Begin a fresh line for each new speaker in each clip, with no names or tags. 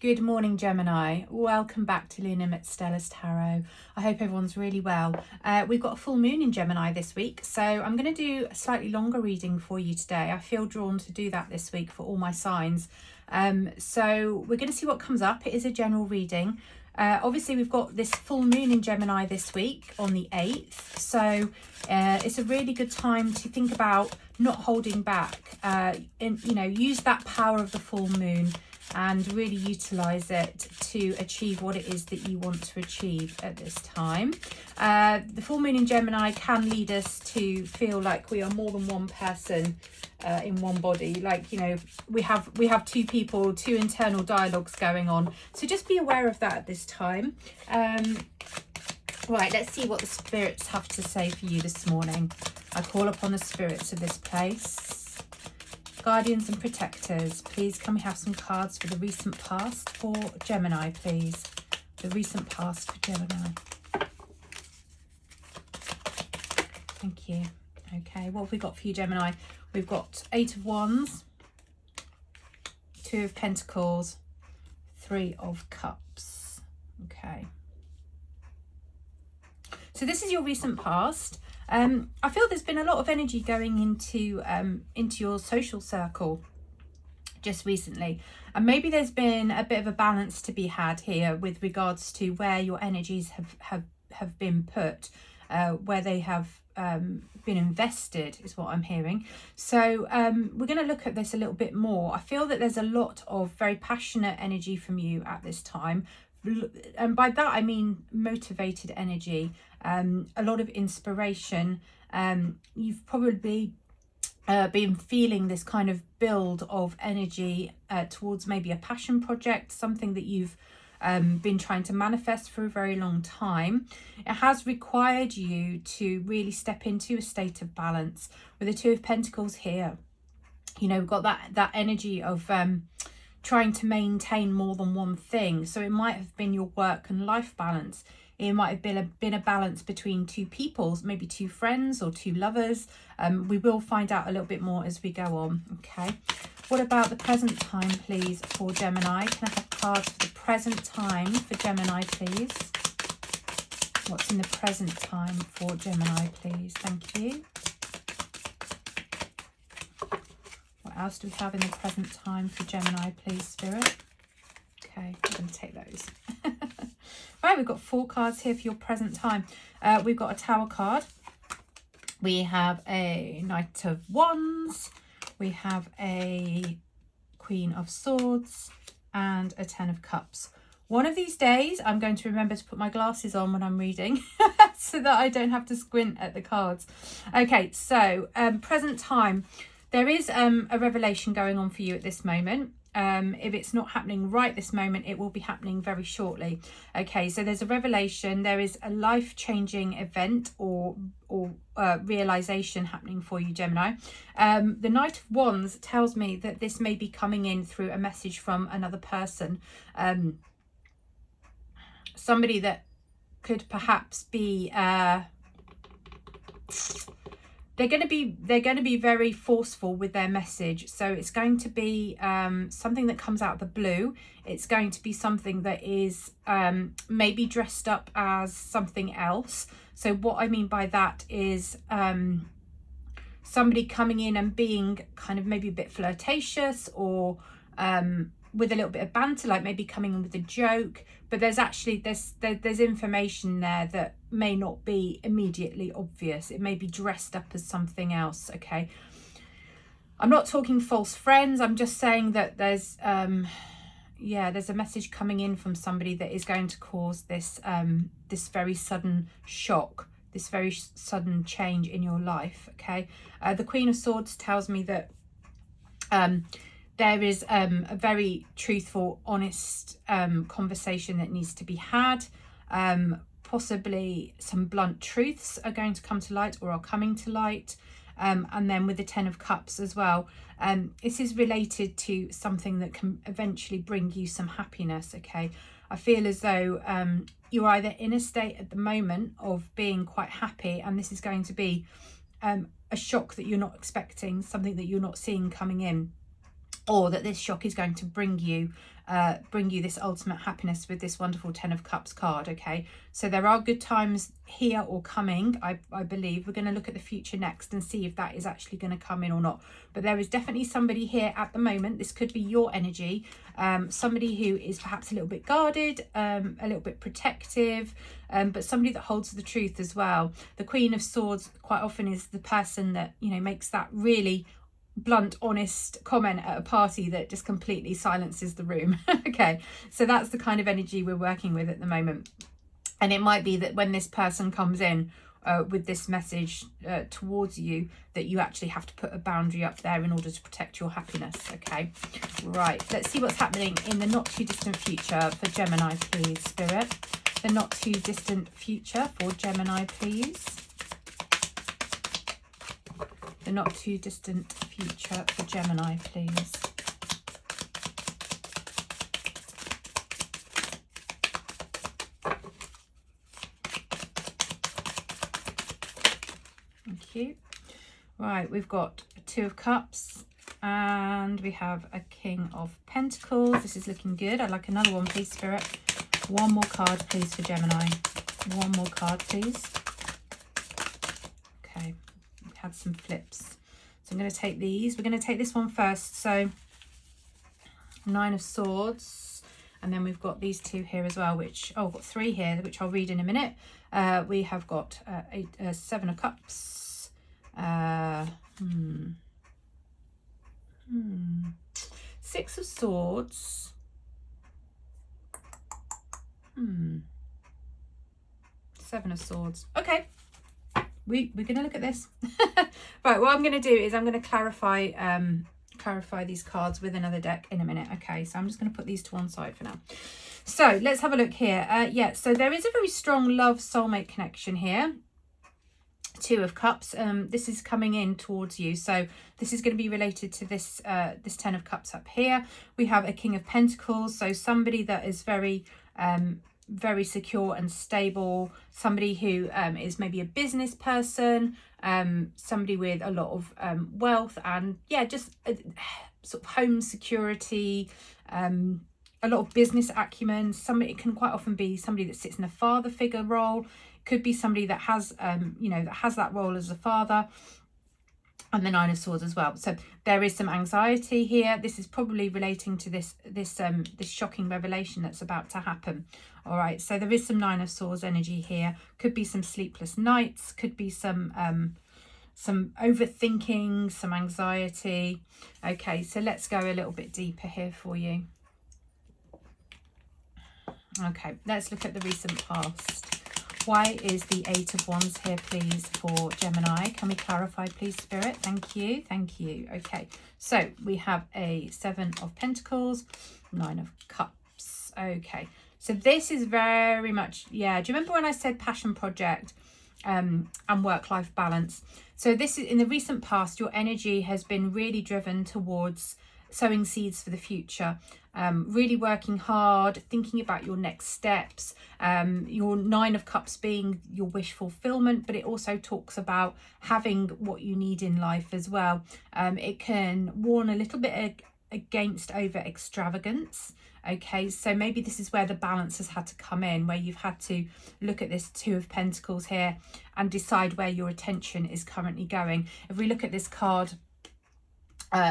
Good morning, Gemini. Welcome back to Lunem at Stellas Tarot. I hope everyone's really well. We've got a full moon in Gemini this week, so I'm going to do a slightly longer reading for you today. I feel drawn to do that this week for all my signs. So we're going to see what comes up. It is a general reading. Obviously, we've got this full moon in Gemini this week on the 8th. So it's a really good time to think about not holding back. Use that power of the full moon and really utilize it to achieve what it is that you want to achieve at this time. The full moon in Gemini can lead us to feel like we are more than one person in one body. Like, you know, we have two people, two internal dialogues going on. So just be aware of that at this time. Right, let's see what the spirits have to say for you this morning. I call upon the spirits of this place. Guardians and protectors, please can we have some cards for the recent past for Gemini, please? The recent past for Gemini. Thank you. Okay, what have we got for you, Gemini? We've got 8 of Wands, 2 of Pentacles, 3 of Cups. Okay. So this is your recent past. I feel there's been a lot of energy going into your social circle just recently, and maybe there's been a bit of a balance to be had here with regards to where your energies have been put, where they have been invested is what I'm hearing. So we're going to look at this a little bit more. I feel that there's a lot of very passionate energy from you at this time. And by that I mean motivated energy, a lot of inspiration. You've probably been feeling this kind of build of energy towards maybe a passion project, something that you've been trying to manifest for a very long time. It has required you to really step into a state of balance. With the 2 of Pentacles here, you know, we've got that energy of trying to maintain more than one thing. So it might have been your work and life balance. It might have been a balance between 2 peoples, maybe 2 friends or 2 lovers. We will find out a little bit more as we go on. Okay. What about the present time, please, for Gemini? Can I have cards for the present time for Gemini, please? What's in the present time for Gemini, please? Thank you. What else do we have in the present time for Gemini, please, Spirit? Okay, I'm going to take those. Right, we've got 4 cards here for your present time. We've got a Tower card. We have a Knight of Wands. We have a Queen of Swords and a 10 of Cups. One of these days, I'm going to remember to put my glasses on when I'm reading so that I don't have to squint at the cards. Okay, so present time. There is a revelation going on for you at this moment. If it's not happening right this moment, it will be happening very shortly. Okay, so there's a revelation. There is a life-changing event or realization happening for you, Gemini. The Knight of Wands tells me that this may be coming in through a message from another person. Somebody that could perhaps be... They're going to be very forceful with their message. So it's going to be something that comes out of the blue. It's going to be something that is maybe dressed up as something else. So what I mean by that is somebody coming in and being kind of maybe a bit flirtatious or with a little bit of banter, like maybe coming in with a joke. But there's actually there's information there that may not be immediately obvious. It may be dressed up as something else. Okay, I'm not talking false friends. I'm just saying that there's there's a message coming in from somebody that is going to cause this this very sudden shock, this very sudden change in your life. Okay, the Queen of Swords tells me that there is a very truthful, honest conversation that needs to be had. Possibly some blunt truths are going to come to light or are coming to light. And then with the 10 of Cups as well. This is related to something that can eventually bring you some happiness, okay? I feel as though you're either in a state at the moment of being quite happy, and this is going to be a shock that you're not expecting, something that you're not seeing coming in, or that this shock is going to bring you bring you this ultimate happiness with this wonderful 10 of Cups card. Okay, so there are good times here or coming. I believe we're going to look at the future next and see if that is actually going to come in or not. But there is definitely somebody here at the moment. This could be your energy, somebody who is perhaps a little bit guarded, a little bit protective, but somebody that holds the truth as well. The Queen of Swords quite often is the person that, you know, makes that really blunt, honest comment at a party that just completely silences the room. Okay, so that's the kind of energy we're working with at the moment. And it might be that when this person comes in with this message towards you, that you actually have to put a boundary up there in order to protect your happiness. Okay, right, let's see what's happening in the not too distant future for Gemini, please, Spirit. The not too distant future for Gemini, please. The not too distant future for Gemini, please. Thank you. Right, we've got a 2 of Cups and we have a King of Pentacles. This is looking good. I'd like another one, please, Spirit. One more card, please, for Gemini. One more card, please. Okay, we've had some flips. So I'm going to take these. We're going to take this one first. So 9 of Swords. And then we've got these 2 here as well, which, oh, I've got 3 here, which I'll read in a minute. We have got 7 of Cups. 6 of Swords. 7 of Swords. Okay, we're going to look at this. Right, what I'm going to do is I'm going to clarify these cards with another deck in a minute. Okay, so I'm just going to put these to one side for now. So let's have a look here. Yeah, so there is a very strong love soulmate connection here. 2 of Cups. This is coming in towards you, so this is going to be related to this this 10 of Cups up here. We have a King of Pentacles, so somebody that is very very secure and stable, somebody who is maybe a business person, somebody with a lot of wealth and, yeah, just sort of home security, a lot of business acumen. Somebody, it can quite often be somebody that sits in a father figure role. Could be somebody that has you know, that has that role as a father. And the 9 of Swords as well. So there is some anxiety here. This is probably relating to this shocking revelation that's about to happen. All right, so there is some 9 of Swords energy here. Could be some sleepless nights. Could be some overthinking, some anxiety. Okay, so let's go a little bit deeper here for you. Okay, let's look at the recent past. Why is the 8 of Wands here, please, for Gemini? Can we clarify, please, Spirit? Thank you. Thank you. Okay, so we have a 7 of Pentacles, 9 of Cups. Okay, so this is very much, yeah, do you remember when I said passion project and work-life balance? So this is, in the recent past, your energy has been really driven towards sowing seeds for the future, really working hard, thinking about your next steps, your 9 of Cups being your wish fulfillment, but it also talks about having what you need in life as well. It can warn a little bit against over extravagance. Okay, so maybe this is where the balance has had to come in, where you've had to look at this 2 of Pentacles here and decide where your attention is currently going. If we look at this card,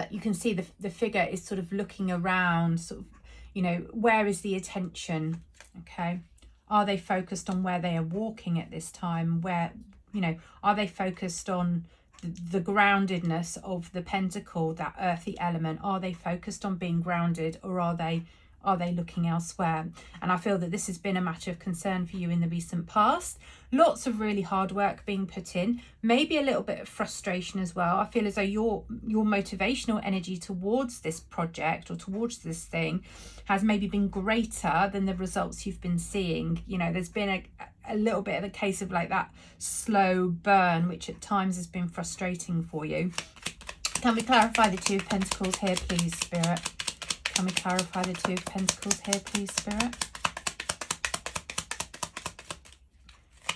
you can see the figure is sort of looking around, sort of, you know, where is the attention? Okay, are they focused on where they are walking at this time? Where, you know, are they focused on the groundedness of the pentacle, that earthy element? Are they focused on being grounded, or are they looking elsewhere? And I feel that this has been a matter of concern for you in the recent past. Lots of really hard work being put in, maybe a little bit of frustration as well. I feel as though your motivational energy towards this project or towards this thing has maybe been greater than the results you've been seeing. You know, there's been a little bit of a case of like that slow burn, which at times has been frustrating for you. Can we clarify the 2 of Pentacles here, please, Spirit? Can we clarify the 2 of Pentacles here, please, Spirit?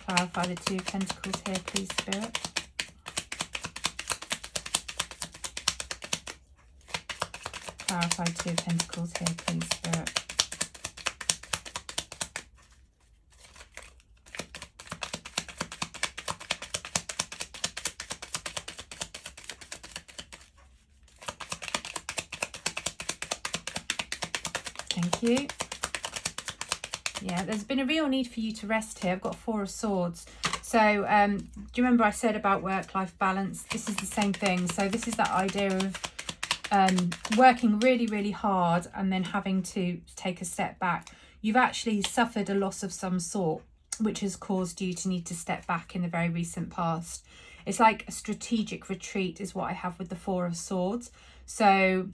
Clarify the 2 of Pentacles here, please, Spirit. Clarify Two of Pentacles here, please, Spirit. Thank you. Yeah, there's been a real need for you to rest here. I've got Four of Swords. So do you remember I said about work-life balance? This is the same thing. So this is that idea of working really, really hard and then having to take a step back. You've actually suffered a loss of some sort, which has caused you to need to step back in the very recent past. It's like a strategic retreat is what I have with the Four of Swords. So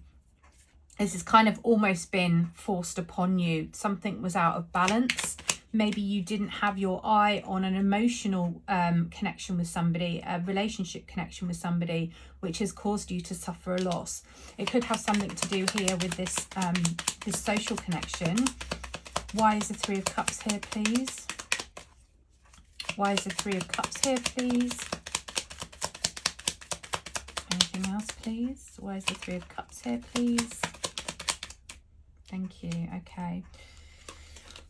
this has kind of almost been forced upon you. Something was out of balance. Maybe you didn't have your eye on an emotional connection with somebody, a relationship connection with somebody, which has caused you to suffer a loss. It could have something to do here with this, this social connection. Why is the Three of Cups here, please? Why is the Three of Cups here, please? Anything else, please? Why is the Three of Cups here, please? Thank you. Okay.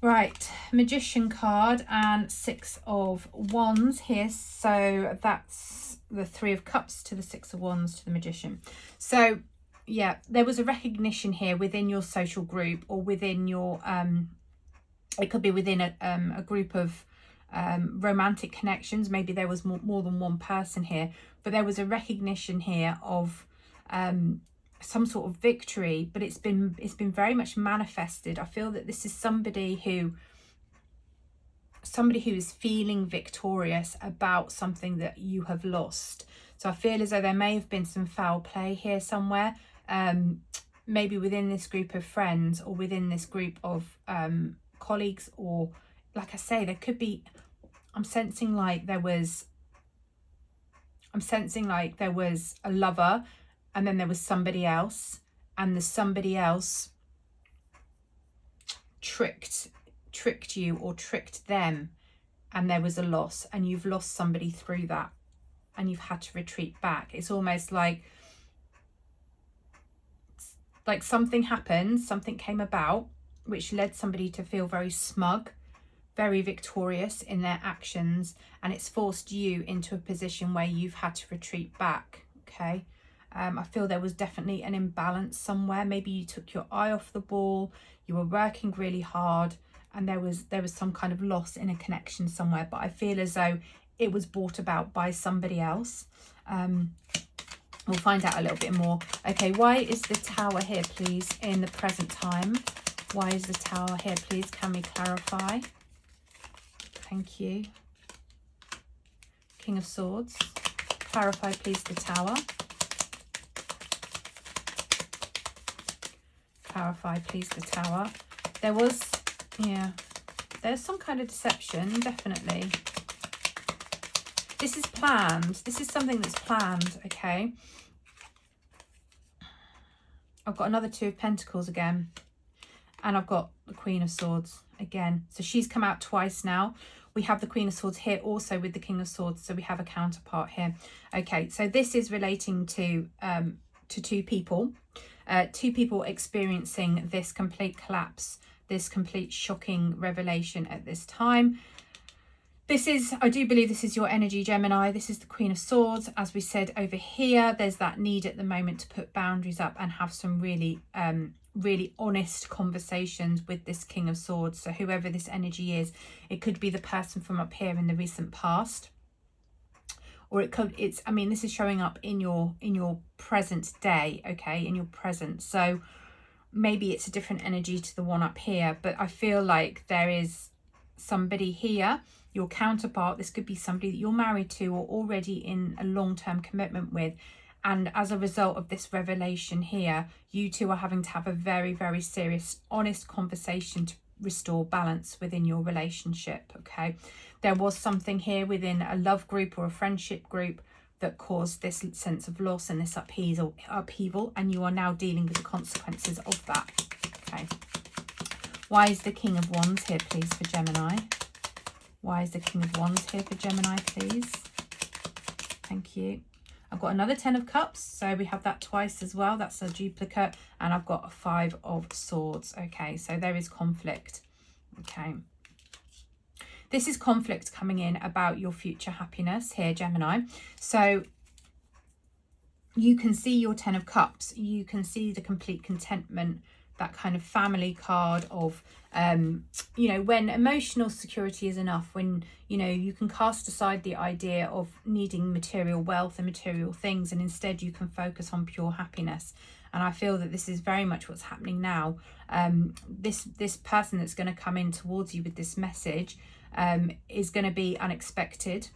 Right. Magician card and Six of Wands here. So that's the Three of Cups to the Six of Wands to the Magician. So yeah, there was a recognition here within your social group or within your, it could be within a group of romantic connections. Maybe there was more than one person here, but there was a recognition here of some sort of victory, but it's been very much manifested. I feel that this is somebody who is feeling victorious about something that you have lost. So I feel as though there may have been some foul play here somewhere, maybe within this group of friends or within this group of colleagues, or like I say, there could be, I'm sensing like there was a lover, and then there was somebody else, and the somebody else tricked you or tricked them, and there was a loss, and you've lost somebody through that, and you've had to retreat back. It's almost like something happened, something came about, which led somebody to feel very smug, very victorious in their actions, and it's forced you into a position where you've had to retreat back. Okay. I feel there was definitely an imbalance somewhere. Maybe you took your eye off the ball, you were working really hard, and there was some kind of loss in a connection somewhere. But I feel as though it was brought about by somebody else. We'll find out a little bit more. Okay, why is the Tower here, please, in the present time? Why is the Tower here, please? Can we clarify? Thank you. King of Swords. Clarify, please, the Tower. Clarify, please, the Tower. There was, yeah, there's some kind of deception, definitely. This is planned. This is something that's planned, okay? I've got another Two of Pentacles again, and I've got the Queen of Swords again. So she's come out twice now. We have the Queen of Swords here also with the King of Swords, so we have a counterpart here. Okay, so this is relating to two people. Two people experiencing this complete collapse, this complete shocking revelation at this time. This is, I do believe this is your energy, Gemini. This is the Queen of Swords. As we said over here, there's that need at the moment to put boundaries up and have some really, really honest conversations with this King of Swords. So whoever this energy is, it could be the person from up here in the recent past. Or I mean, this is showing up in your present day, okay, in your present. So maybe it's a different energy to the one up here, but I feel like there is somebody here, your counterpart. This could be somebody that you're married to or already in a long-term commitment with. And as a result of this revelation here, you two are having to have a very, very serious, honest conversation to restore balance within your relationship, okay? There was something here within a love group or a friendship group that caused this sense of loss and this upheaval, and you are now dealing with the consequences of that, okay? Why is the King of Wands here, please, for Gemini? Why is the King of Wands here for Gemini, please? Thank you. I've got another 10 of Cups, so we have that twice as well. That's a duplicate. And I've got a 5 of Swords. Okay, so there is conflict. Okay. This is conflict coming in about your future happiness here, Gemini. So you can see your 10 of Cups. You can see the complete contentment, that kind of family card of, you know, when emotional security is enough, when, you know, you can cast aside the idea of needing material wealth and material things, and instead you can focus on pure happiness. And I feel that this is very much what's happening now. This person that's going to come in towards you with this message is going to be unexpected.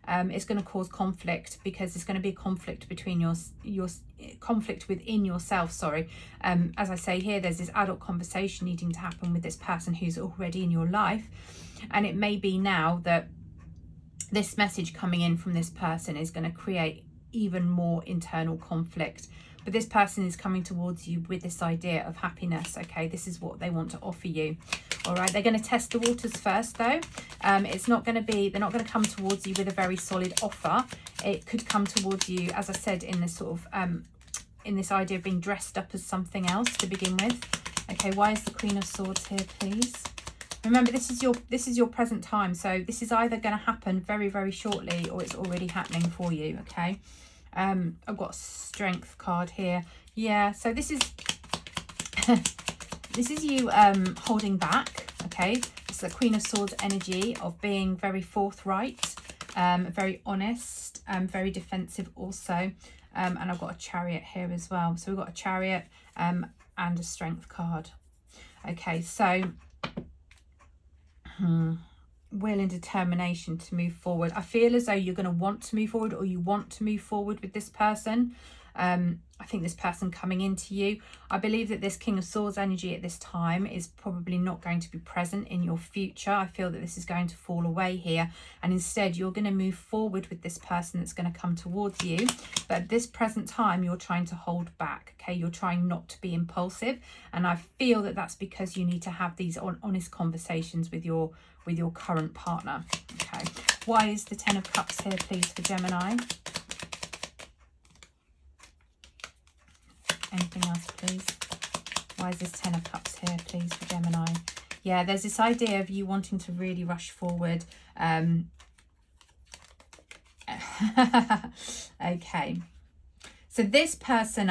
It's going to cause conflict, because there's going to be a conflict between your conflict within yourself. Sorry. As I say here, there's this adult conversation needing to happen with this person who's already in your life, and it may be now that this message coming in from this person is going to create even more internal conflict. But this person is coming towards you with this idea of happiness. Okay, this is what they want to offer you. All right, they're going to test the waters first, though. It's not going to be, they're not going to come towards you with a very solid offer. It could come towards you, as I said, in this sort of, in this idea of being dressed up as something else to begin with. Okay, why is the Queen of Swords here, please? Remember, this is your present time. So this is either going to happen very, very shortly, or it's already happening for you. Okay. I've got a Strength card here. Yeah, so this is this is you holding back. Okay, it's the Queen of Swords energy of being very forthright, very honest, very defensive also. And I've got a Chariot here as well. So we've got a Chariot and a Strength card. Okay, so will and determination to move forward. I feel as though you're going to want to move forward, or you want to move forward with this person. I think this person coming into you, I believe that this King of Swords energy at this time is probably not going to be present in your future. I feel that this is going to fall away here, and instead you're going to move forward with this person that's going to come towards you. But at this present time, you're trying to hold back. Okay, you're trying not to be impulsive, and I feel that that's because you need to have these honest conversations with your current partner. Okay, why is the 10 of Cups here, please, for Gemini? Anything else, please? Why is this 10 of Cups here, please, for Gemini? Yeah, there's this idea of you wanting to really rush forward. Okay. So this person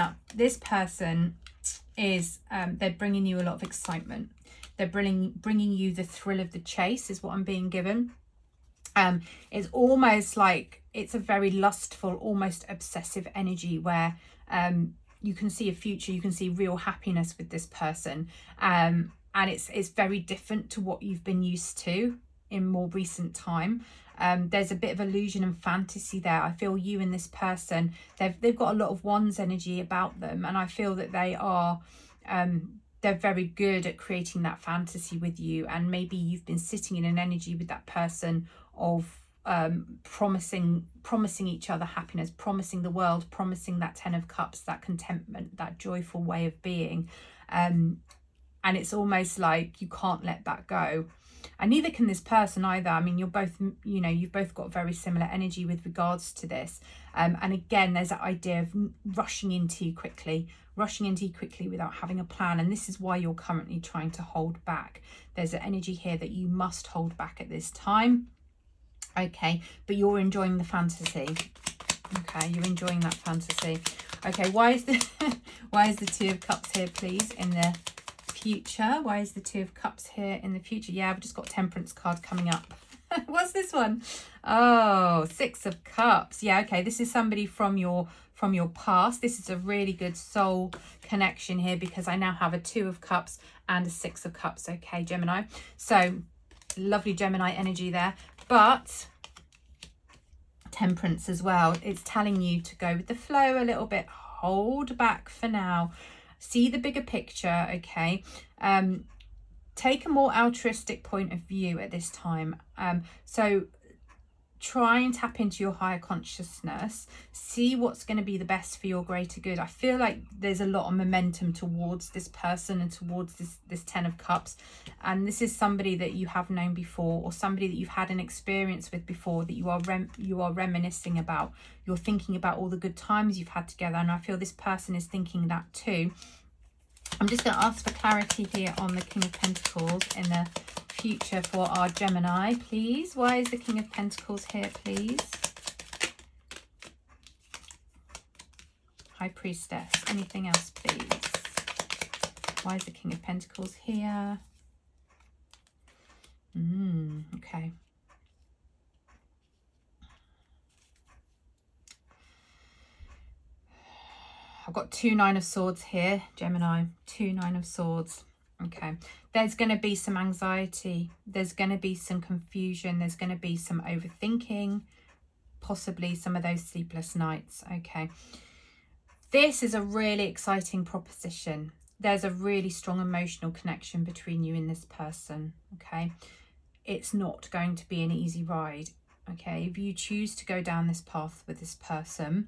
is, they're bringing you a lot of excitement. They're bringing you the thrill of the chase, is what I'm being given. It's almost like it's a very lustful, almost obsessive energy where you can see a future, you can see real happiness with this person. And it's very different to what you've been used to in more recent time. There's a bit of illusion and fantasy there. I feel you and this person, they've got a lot of Wands energy about them, and I feel that they are they're very good at creating that fantasy with you. And maybe you've been sitting in an energy with that person of promising each other happiness, promising the world, promising that 10 of Cups, that contentment, that joyful way of being. And it's almost like you can't let that go. And neither can this person either. I mean, you're both, you know, you've both got very similar energy with regards to this. And again, there's that idea of rushing into you quickly without having a plan. And this is why you're currently trying to hold back. There's an energy here that you must hold back at this time. Okay, but you're enjoying the fantasy. Okay, you're enjoying that fantasy. Okay, why is the 2 of Cups here, please, in the future? Why is the 2 of Cups here in the future? Yeah, I've just got Temperance card coming up. What's this one? Oh, 6 of Cups. Yeah, okay, this is somebody from your past. This is a really good soul connection here, because I now have a 2 of Cups and a 6 of Cups. Okay, Gemini. So lovely Gemini energy there. But Temperance as well. It's telling you to go with the flow a little bit. Hold back for now. See the bigger picture, okay? Take a more altruistic point of view at this time. So try and tap into your higher consciousness, see what's going to be the best for your greater good. I feel like there's a lot of momentum towards this person and towards this 10 of Cups, and this is somebody that you have known before, or somebody that you've had an experience with before, that you are reminiscing about. You're thinking about all the good times you've had together, and I feel this person is thinking that too. I'm just going to ask for clarity here on the King of Pentacles in the future for our Gemini, please. Why is the King of Pentacles here, please? High Priestess. Anything else, please? Why is the King of Pentacles here? Okay. I've got 2 9 of Swords here, Gemini. 2 9 of Swords. Okay. There's going to be some anxiety. There's going to be some confusion. There's going to be some overthinking. Possibly some of those sleepless nights. Okay. This is a really exciting proposition. There's a really strong emotional connection between you and this person. Okay. It's not going to be an easy ride. Okay. If you choose to go down this path with this person,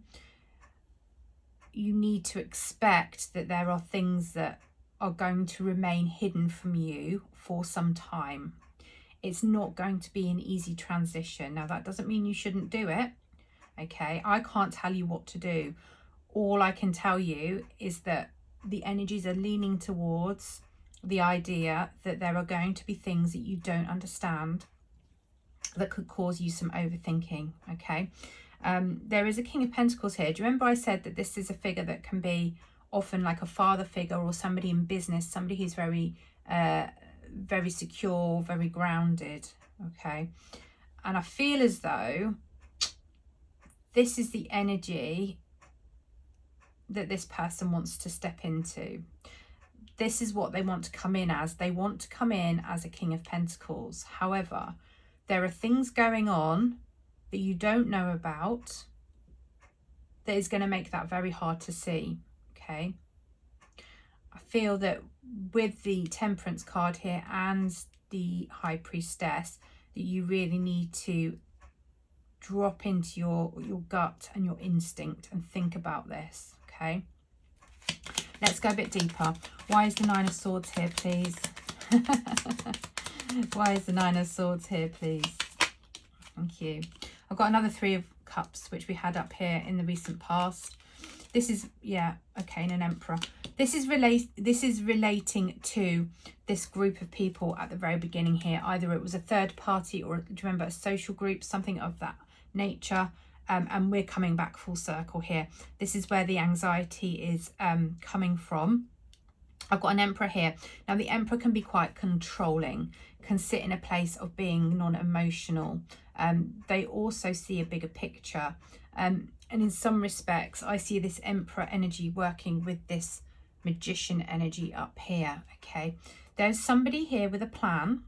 you need to expect that there are things that are going to remain hidden from you for some time. It's not going to be an easy transition. Now, that doesn't mean you shouldn't do it. Okay, I can't tell you what to do. All I can tell you is that the energies are leaning towards the idea that there are going to be things that you don't understand that could cause you some overthinking. Okay. There is a King of Pentacles here. Do you remember I said that this is a figure that can be often like a father figure, or somebody in business, somebody who's very secure, very grounded. Okay. And I feel as though this is the energy that this person wants to step into. This is what they want to come in as. They want to come in as a King of Pentacles. However, there are things going on that you don't know about that is going to make that very hard to see. Okay. I feel that with the Temperance card here and the High Priestess, that you really need to drop into your gut and your instinct and think about this. Okay. Let's go a bit deeper. Why is the 9 of Swords here, please? Why is the 9 of Swords here, please? Thank you. I've got another 3 of Cups, which we had up here in the recent past. This is, yeah, okay, and an Emperor. This is relating to this group of people at the very beginning here. Either it was a third party, or, do you remember, a social group, something of that nature. And we're coming back full circle here. This is where the anxiety is coming from. I've got an Emperor here. Now, the Emperor can be quite controlling, can sit in a place of being non-emotional. They also see a bigger picture. And in some respects, I see this Emperor energy working with this Magician energy up here. Okay. There's somebody here with a plan.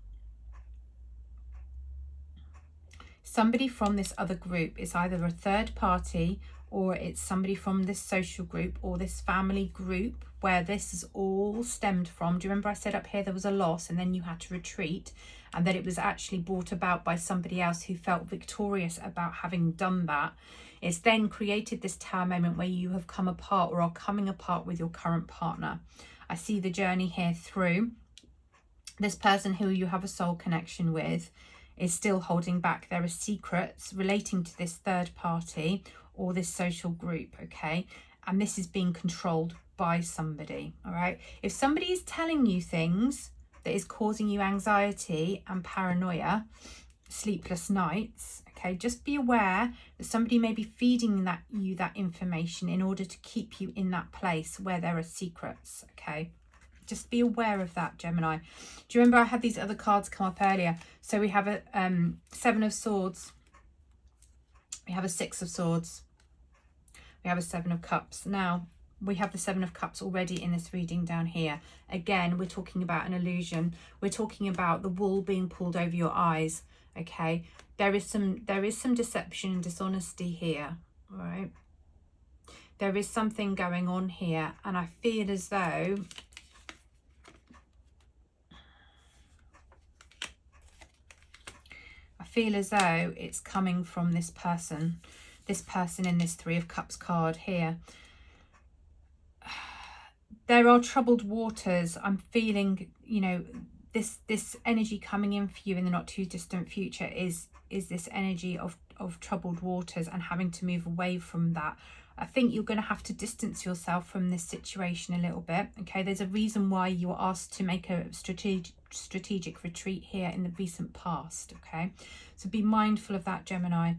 Somebody from this other group. It's either a third party, or it's somebody from this social group or this family group where this is all stemmed from. Do you remember I said up here there was a loss and then you had to retreat, and that it was actually brought about by somebody else who felt victorious about having done that? It's then created this tower moment where you have come apart or are coming apart with your current partner. I see the journey here through. This person who you have a soul connection with is still holding back. There are secrets relating to this third party or this social group, okay? And this is being controlled by somebody, all right? If somebody is telling you things that is causing you anxiety and paranoia, sleepless nights, okay, just be aware that somebody may be feeding you that information in order to keep you in that place where there are secrets, okay? Just be aware of that, Gemini. Do you remember I had these other cards come up earlier? So we have a 7 of Swords. We have a 6 of Swords. We have a 7 of Cups. Now, we have the 7 of Cups already in this reading down here. Again, we're talking about an illusion. We're talking about the wool being pulled over your eyes, okay? There is some deception and dishonesty here, all right? There is something going on here, and I feel as though feel as though it's coming from this person in this Three of Cups card here. There are troubled waters. I'm feeling, you know, this energy coming in for you in the not too distant future is this energy of troubled waters and having to move away from that. I think you're going to have to distance yourself from this situation a little bit. Okay, there's a reason why you were asked to make a strategic retreat here in the recent past. Okay, so be mindful of that, Gemini.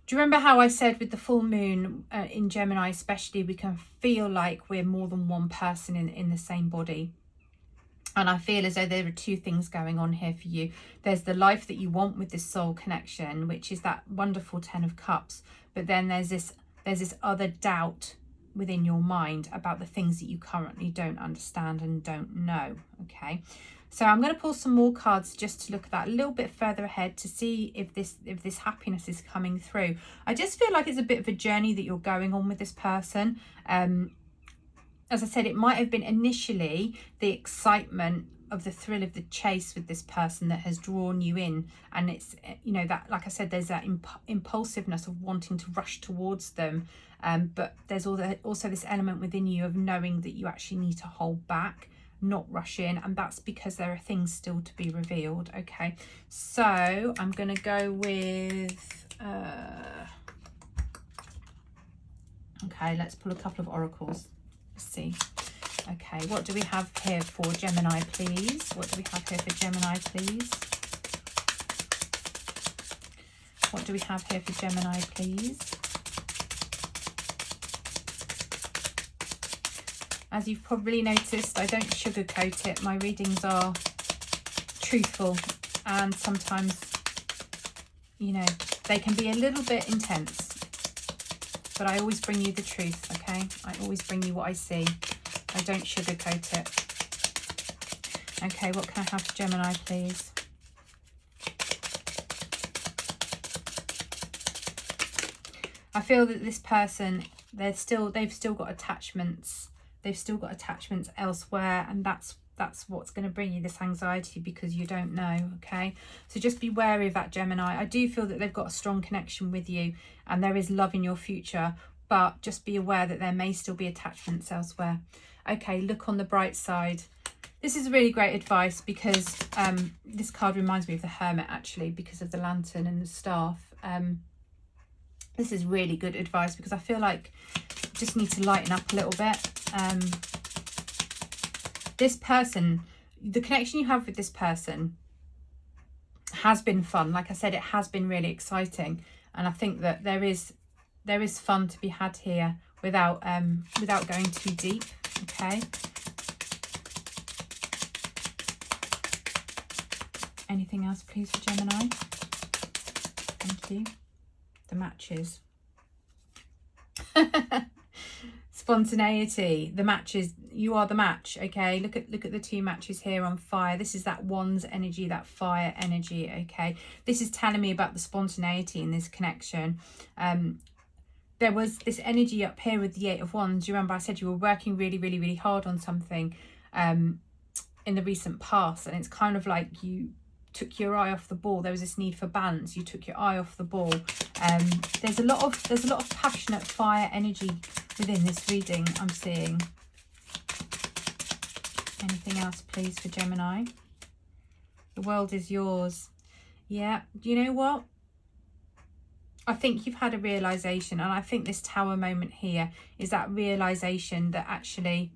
Do you remember how I said with the full moon in Gemini especially, we can feel like we're more than one person in the same body? And I feel as though there are two things going on here for you. There's the life that you want with this soul connection, which is that wonderful 10 of Cups. But then there's this other doubt within your mind about the things that you currently don't understand and don't know. Okay, so I'm going to pull some more cards just to look at that a little bit further ahead to see if this happiness is coming through. I just feel like it's a bit of a journey that you're going on with this person. As I said, it might have been initially the excitement of the thrill of the chase with this person that has drawn you in, and it's, you know, that, like I said, there's that impulsiveness of wanting to rush towards them, but there's also this element within you of knowing that you actually need to hold back, not rush in, and that's because there are things still to be revealed. Okay, so I'm going to go with okay, let's pull a couple of oracles. Let's see. Okay, what do we have here for Gemini, please? What do we have here for Gemini, please? What do we have here for Gemini, please? As you've probably noticed, I don't sugarcoat it. My readings are truthful, and sometimes, you know, they can be a little bit intense. But I always bring you the truth, okay? I always bring you what I see. I don't sugarcoat it. Okay, what can I have for Gemini, please? I feel that this person, they've still got attachments. They've still got attachments elsewhere, and that's what's going to bring you this anxiety, because you don't know. Okay, so just be wary of that, Gemini. I do feel that they've got a strong connection with you and there is love in your future, but just be aware that there may still be attachments elsewhere. Okay, look on the bright side. This is really great advice, because this card reminds me of the Hermit, actually, because of the lantern and the staff. This is really good advice, because I feel like you just need to lighten up a little bit. This person, the connection you have with this person has been fun. Like I said, it has been really exciting, and I think that there is fun to be had here without going too deep. Okay. Anything else, please, for Gemini? Thank you. The matches. Spontaneity, the matches. You are the match. Okay, look at the two matches here on fire. This is that wands energy, that fire energy. Okay, this is telling me about the spontaneity in this connection. There was this energy up here with the Eight of Wands. You remember I said you were working really hard on something in the recent past, and it's kind of like you took your eye off the ball. There was this need for balance. You took your eye off the ball. There's a lot of passionate fire energy within this reading, I'm seeing. Anything else, please, for Gemini? The world is yours. Yeah, do you know what? I think you've had a realization, and I think this Tower moment here is that realization that actually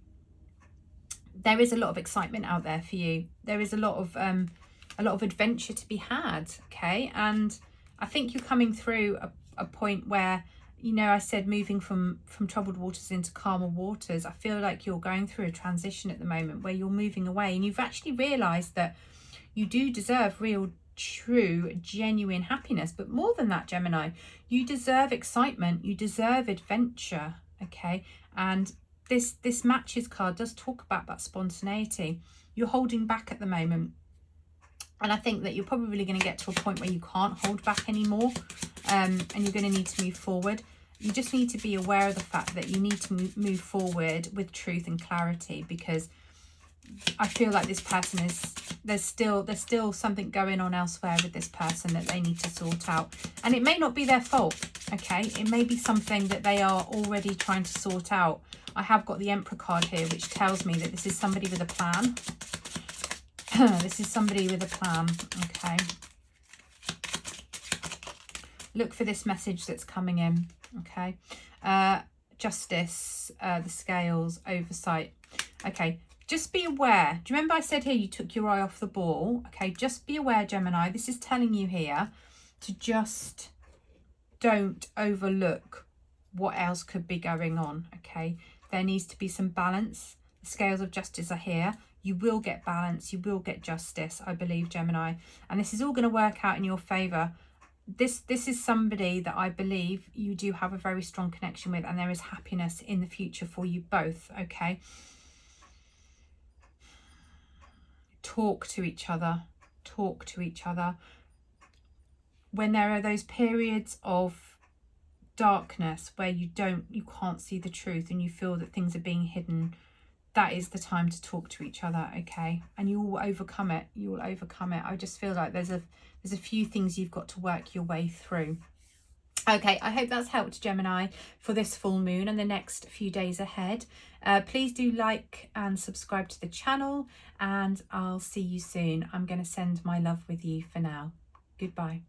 there is a lot of excitement out there for you. There is a lot of adventure to be had. Okay, and I think you're coming through a point where, you know, I said moving from troubled waters into calmer waters. I feel like you're going through a transition at the moment where you're moving away, and you've actually realized that you do deserve real, true, genuine happiness. But more than that, Gemini, you deserve excitement, you deserve adventure. Okay, and this matches card does talk about that spontaneity. You're holding back at the moment, and I think that you're probably going to get to a point where you can't hold back anymore, and you're going to need to move forward. You just need to be aware of the fact that you need to move forward with truth and clarity, because I feel like this person is, there's still something going on elsewhere with this person that they need to sort out. And it may not be their fault, okay? It may be something that they are already trying to sort out. I have got the Emperor card here, which tells me that this is somebody with a plan. This is somebody with a plan, okay? Look for this message that's coming in, okay? Justice, the scales, oversight. Okay, just be aware. Do you remember I said here you took your eye off the ball? Okay, just be aware, Gemini. This is telling you here to just don't overlook what else could be going on, okay? There needs to be some balance. The scales of justice are here. You will get balance. You will get justice, I believe, Gemini. And this is all going to work out in your favour. This is somebody that I believe you do have a very strong connection with, and there is happiness in the future for you both, okay? Talk to each other. Talk to each other. When there are those periods of darkness where you can't see the truth and you feel that things are being hidden, that is the time to talk to each other, okay? And you will overcome it. You will overcome it. I just feel like there's a few things you've got to work your way through. Okay, I hope that's helped, Gemini, for this full moon and the next few days ahead. Please do like and subscribe to the channel, and I'll see you soon. I'm going to send my love with you for now. Goodbye.